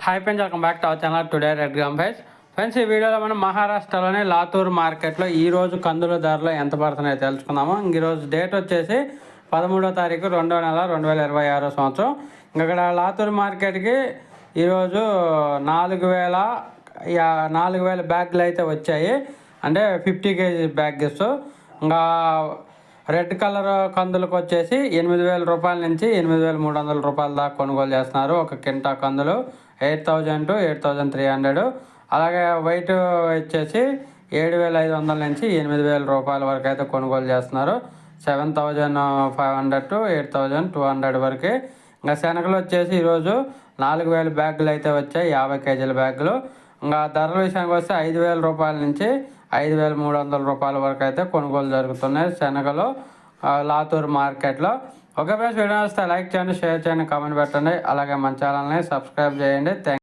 Hi friends, welcome back to our channel today red gram price. Friends, ఈ వీడియోలో మనం మహారాష్ట్రలోని లాతూర్ మార్కెట్లో ఈరోజు కందుల ధరలు ఎంత పడుతున్నాయో తెలుసుకుందాము. ఈరోజు డేట్ వచ్చేసి 13వ తారీఖు 2వ నెల 2026 సంవత్సరం. ఇక్కడ లాతూర్ మార్కెట్కి ఈరోజు 4,000 బ్యాగులు అయితే వచ్చాయి. అంటే 50 kg బ్యాగ్స్. ఇంకా రెడ్ కలర్ కందులకు వచ్చేసి 8,000 రూపాయల నుంచి 8,300 రూపాయల దాకా కొనుగోలు చేస్తున్నారు. ఒక కింటా కందులు 8,000 to 8,300. అలాగే వైట్ వచ్చేసి 7,500 నుంచి 8,000 రూపాయల వరకు అయితే కొనుగోలు చేస్తున్నారు. 7,500 to 8,200 వరకు. ఇంకా శనగలు వచ్చేసి ఈరోజు 4,000 బ్యాగులు అయితే వచ్చాయి, 50 kg బ్యాగులు. ఇంకా ధరల విషయానికి వస్తే 5,000 రూపాయల నుంచి 5,300 రూపాయల వరకు అయితే కొనుగోలు జరుగుతున్నాయి శనగలు లాతూర్ మార్కెట్లో. ఓకే ఫ్రెండ్స్, వీడియో వస్తే లైక్ చేయండి, షేర్ చేయండి, కామెంట్ పెట్టండి. అలాగే మన ఛానల్ని సబ్స్క్రైబ్ చేయండి.